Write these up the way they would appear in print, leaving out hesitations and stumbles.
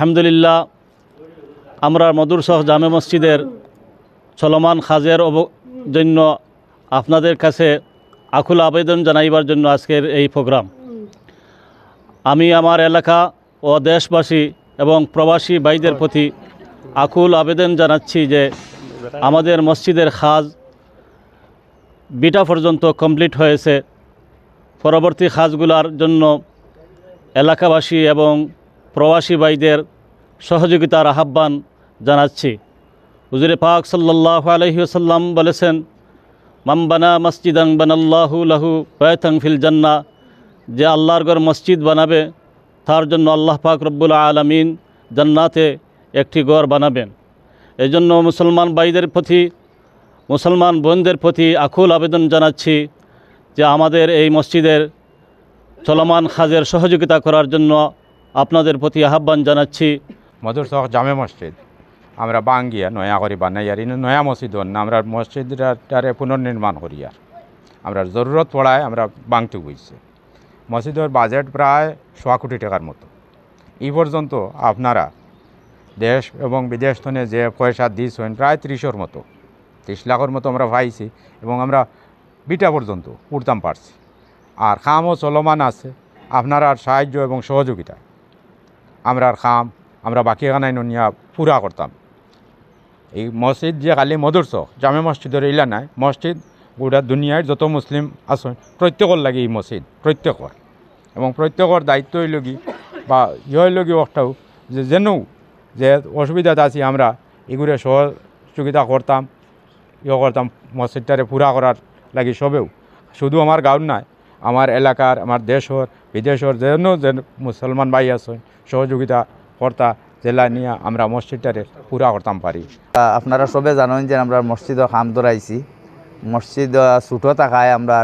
আলহামদুলিল্লাহ আমরা মধুরসহ জামে মসজিদের চলমান কাজের জন্য আপনাদের কাছে আকুল আবেদন জানাইবার জন্য আজকের এই প্রোগ্রাম। আমি আমার এলাকা ও দেশবাসী এবং প্রবাসী ভাইদের প্রতি আকুল আবেদন জানাচ্ছি যে আমাদের মসজিদের কাজ বিটা পর্যন্ত কমপ্লিট হয়েছে। পরবর্তী কাজগুলোর জন্য এলাকাবাসী এবং প্রবাসী ভাইদের সহযোগিতার আহ্বান জানাচ্ছি। হুজুরে পাক সাল্লাল্লাহু আলাইহি ওয়াসাল্লাম বলেছেন, মান বানা মসজিদান বানাল্লাহু লাহু বাইতান ফিল জান্নাহ, যে আল্লাহর ঘর মসজিদ বানাবে তার জন্য আল্লাহ পাক রব্বুল আলামিন জান্নাতে একটি ঘর বানাবেন। এই জন্য মুসলমান ভাইদের প্রতি, মুসলমান বোনদের প্রতি আকুল আবেদন জানাচ্ছি যে আমাদের এই মসজিদের চলমান কাজের সহযোগিতা করার জন্য আপনাদের প্রতি আহ্বান জানাচ্ছি। মধুরসহ জামে মসজিদ আমরা বাঙ্গিয়া নয়া করি বানাই আর নয়া মসজিদ না, আমরা মসজিদটারে পুনর্নির্মাণ করি আর আমরা জরুরত পড়ায় আমরা বাংতে বুঝছি। মসজিদের বাজেট প্রায় 100 কোটি টাকার মতো। এই পর্যন্ত আপনারা দেশ এবং বিদেশ থেকে যে পয়সা দিয়েছেন প্রায় 30-এর মতো, 30 লাখের মতো আমরা পাইছি এবং আমরা বিটা পর্যন্ত উঠতাম পারছি। আর কামও চলমান আছে আপনার সাহায্য এবং সহযোগিতা আমরা আমরা বাকি খানায় নিয়ে পুরা করতাম। এই মসজিদ যে খালি মধুরসহ জামে মসজিদের ইলা নাই, মসজিদ গোটা দুনিয়ার যত মুসলিম আছেন প্রত্যেকর লাগে এই মসজিদ, প্রত্যেকর এবং প্রত্যেকর দায়িত্ব হইলগি বা হইলগি একটাও যে যেনও যে অসুবিধাতে আছি আমরা এগুলো সহযোগিতা করতাম, করতাম মসজিদটারে পুরা করার লাগি সবেও। শুধু আমার গাঁও নাই, আমার এলাকার, আমার দেশের বিদেশের যেন যে মুসলমান ভাই আছে সহযোগিতা কর্তা জেলা নিয়ে আমরা মসজিদটারে পুরা করতাম পারি। আপনারা সবে জানেন যে আমরা মসজিদও কাম ধরাইছি। মসজিদ ছুটো থাকায় আমরা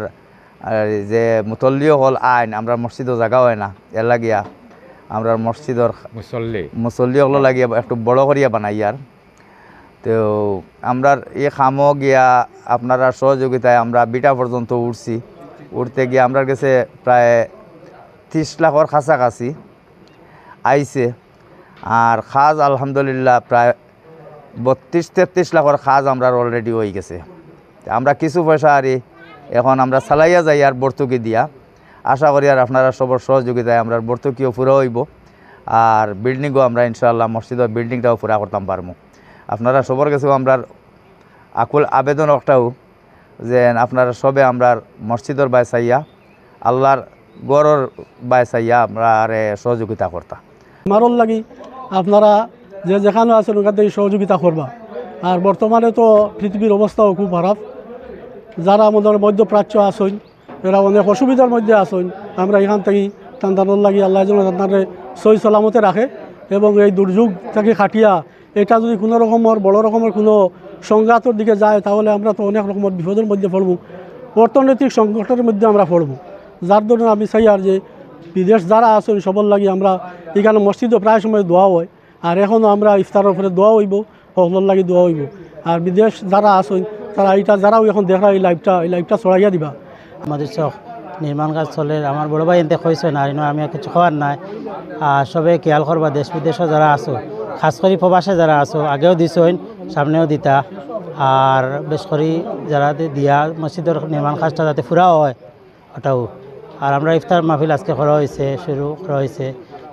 যে মুতল্লিও হল আইন আমরা মসজিদও জায়গা হয় না, এর লাগিয়া আমরা মসজিদর মুসল্লি হলো লাগিয়া একটু বড় করিয়া বানাই। আর তো আমরা এই কামও গিয়া আপনারা সহযোগিতায় আমরা বিটা পর্যন্ত উঠতে গিয়ে আমরা কাছে প্রায় 30 লাখের কাছাকাছি আইছে। আর কাজ আলহামদুলিল্লাহ প্রায় 32-33 লাখের কাজ আমরা অলরেডি হয়ে গেছে। আমরা কিছু পয়সা আর এখন আমরা চালাইয়া যাই আর ভর্তুকি দিয়া। আশা করি আর আপনারা সবার সহযোগিতায় আমরা ভর্তুকিও পুরো হইব আর বিল্ডিংও আমরা ইনশাআল্লাহ মসজিদের বিল্ডিংটাও পুরা করতাম পারবো। আপনারা সবার কাছেও আমরা আকুল আবেদন একটাও যে আপনারা সবে আমরা মসজিদের বাই চাইয়া আল্লাহর গড়ের বাই চাইয়া আমরা সহযোগিতা করতাম। আমারও লাগি আপনারা যে যেখানে আছেন ওখান থেকে সহযোগিতা করবা। আর বর্তমানে তো পৃথিবীর অবস্থাও খুব খারাপ। যারা আমাদের মধ্যপ্রাচ্য আসেন এরা অনেক অসুবিধার মধ্যে আসেন। আমরা এখান থেকে টানটানোর লাগি আল্লাহ যেন আপনারে সহি সালামতে রাখে এবং এই দুর্যোগ থেকে কাটিয়া এটা যদি কোনো রকমের বড় রকমের কোনো সংঘাতের দিকে যায় তাহলে আমরা তো অনেক রকমের বিপদের মধ্যে পড়ব, অর্থনৈতিক সংকটের মধ্যে আমরা পড়ব। যার জন্য আমি চাই আর যে বিদেশ যারা আছেন সবর লাগি আমরা এখানে মসজিদও প্রায় সময় দোয়া হয় আর এখনও আমরা ইফতারের উপরে দোয়া হইব, সকলের লাগি দোয়া হইব। আর বিদেশ যারা আছেন তারা এইটা যারাও এখন দেখা এই লাইভটা ছড়াইয়া দিবা। আমাদের চক নির্মাণ কাজ চলে, আমার বড় ভাই এনতে কইছে না আমি কিছু খাওয়ার নাই। আর সবে খেয়াল করবা দেশ বিদেশে যারা আছো, খাস করে প্রবাসে যারা আছো, আগেও দিছেন সামনেও দিতা। আর বেশ করে যারা দিয়া মসজিদের নির্মাণ কাজটা যাতে ফুরা হয় ওটাও। আর আমরা ইফতার মাহফিল আজকে করা হয়েছে, শুরু করা হয়েছে,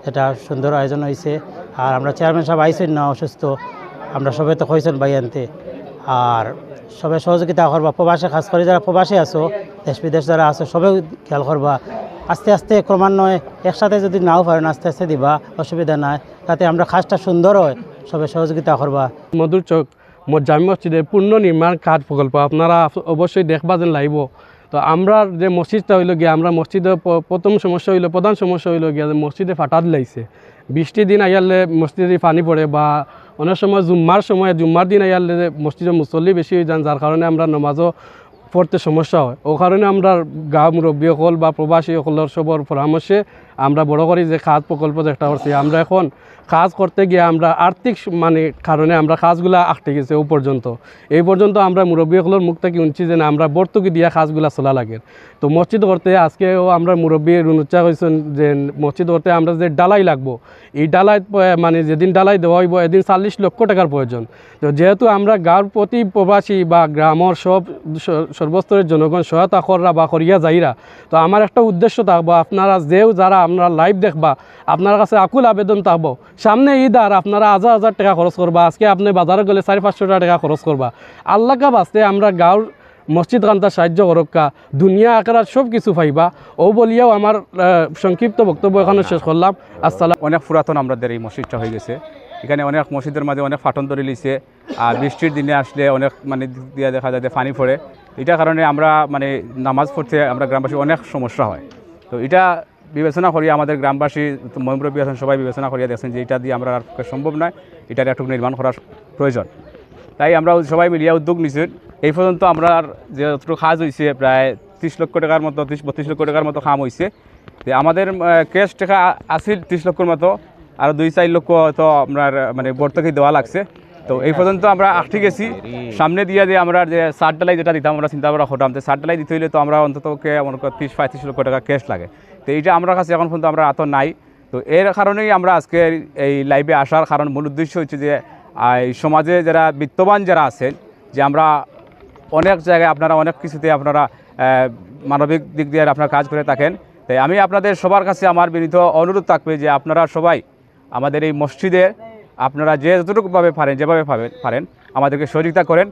এটা সুন্দর আয়োজন হয়েছে। আর আমরা চেয়ারম্যান সাহেব আইসেন না অসুস্থ, আমরা সবাই তো কইছেন ভাই আনতে। আর সবাই সহযোগিতা করবা, প্রবাসে খাস করে যারা প্রবাসে আছো, দেশ বিদেশ যারা আছো সবাই খেয়াল করবা। আস্তে আস্তে ক্রমান্বয়ে একসাথে যদি নাও পারেন আস্তে আস্তে দিবা, অসুবিধা নাই, তাতে আমরা কাজটা সুন্দর হয়। সবাই সহযোগিতা করবা। মধুর চক জামে মসজিদের পূর্ণ নির্মাণ কাজ প্রকল্প আপনারা অবশ্যই দেখবা যেন লাগব। তো আমরা যে মসজিদটা হইল গিয়ে আমরা মসজিদের প্রধান সমস্যা হইল গিয়া যে মসজিদে ফাটাত লাগছে। বৃষ্টির দিন আইয়ালে মসজিদে পানি পড়ে বা অনেক সময় জুম্মার দিন আইয়ালে মসজিদের মুসল্লি বেশি হয়ে যান, যার কারণে আমরা নমাজও পড়তে সমস্যা হয়। ও কারণে আমরা গাঁও মুরব্বী সকল বা প্রবাসী সকলের সবর পরামর্শে আমরা বড় করি যে খাত প্রকল্প যেটা করছি, আমরা এখন কাজ করতে গিয়ে আমরা আর্থিক মানে কারণে আমরা কাজগুলা আটকে গেছে ও পর্যন্ত। এই পর্যন্ত আমরা মুরব্বীগুলোর মুখ থেকে শুনছি যে না আমরা ভর্তুকি দিয়া কাজগুলা চলা লাগে। তো মসজিদ করতে আজকেও আমরা মুরব্বী উচ্চা হয়েছেন যে মসজিদ করতে আমরা যে ডালাই লাগবো, এই ডালাই মানে যেদিন ডালাই দেওয়া হইব এদিন 40 লক্ষ টাকার প্রয়োজন। তো যেহেতু আমরা গাঁর প্রতি প্রবাসী বা গ্রামের সব সর্বস্তরের জনগণ সহায়তা কররা বা করিয়া যাইরা, তো আমার একটা উদ্দেশ্য থাকবো, আপনারা যেও যারা আপনারা লাইভ দেখবা আপনার কাছে আকুল আবেদন থাকবো, সামনে ঈদ আর আপনারা হাজার হাজার টাকা খরচ করবা, আজকে আপনি বাজারে গেলে 400-500 টাকা খরচ করবা। আল্লাহকে বাঁচতে আমরা গাঁর মসজিদ খানটা সাহায্য করক্কা, দুনিয়া আকার সব কিছু পাইবা। ও বলিয়াও আমার সংক্ষিপ্ত বক্তব্য এখানে শেষ করলাম। আসসালাম। অনেক পুরাতন আমাদের এই মসজিদটা হয়ে গেছে। এখানে অনেক মসজিদের মাঝে অনেক ফাটন ধরে লিছে, আর বৃষ্টির দিনে আসলে অনেক মানে দিক দিয়ে দেখা যায় যে পানি পড়ে। এটার কারণে আমরা মানে নামাজ পড়তে আমরা গ্রামবাসী অনেক সমস্যা হয়। তো এটা বিবেচনা করি আমাদের গ্রামবাসী মুরব্বী আছেন সবাই বিবেচনা করিয়া দেখছেন যে এটা দিয়ে আমরা আর সম্ভব নয়, এটার একটু নির্মাণ করার প্রয়োজন। তাই আমরা সবাই মিলিয়ে উদ্যোগ নিয়েছি। এই পর্যন্ত আমরা যে যতটুকু কাজ হয়েছে প্রায় 30 লক্ষ টাকার মতো 30-32 লক্ষ টাকার মতো কাম হয়েছে। আমাদের ক্যাশ টাকা আসিল 30 লক্ষর মতো, আর 2-4 লক্ষ হয়তো আপনার মানে ভর্তুকি দেওয়া লাগছে। তো এই পর্যন্ত আমরা আটকে গেছি। সামনে দিয়ে যে আমরা যে সার ডালাই যেটা দিতাম আমরা চিন্তা ভাবনা করতাম, যে সার ডালাই দিতে হইলে তো আমরা অন্তত 30-35 লক্ষ টাকা ক্যাশ লাগে। তো এইটা আমরা কাছে এখন পর্যন্ত আমরা হাতে নাই। তো এর কারণেই আমরা আজকে এই লাইভে আসার কারণ মূল উদ্দেশ্য হচ্ছে যে এই সমাজে যারা বিত্তবান যারা আছেন, যে আমরা অনেক জায়গায় আপনারা অনেক কিছুতে আপনারা মানবিক দিক দিয়ে আপনারা কাজ করে থাকেন। তাই আমি আপনাদের সবার কাছে আমার বিনীত অনুরোধ থাকবে যে আপনারা সবাই আমাদের এই মসজিদে আপনারা যে যতটুকুভাবে পারেন যেভাবে পারেন আমাদেরকে সহযোগিতা করেন।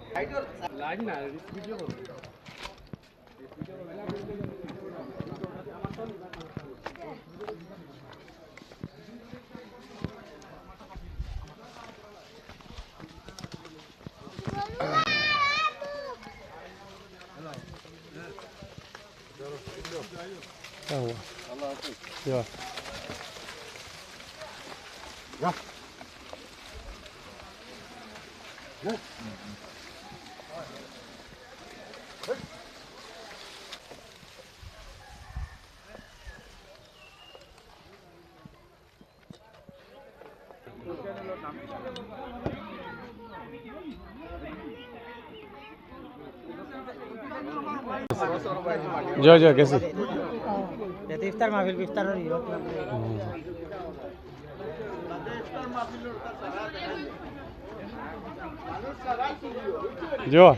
জয় জয় গেছি ইফতার মাহফিল ইফতারের জয়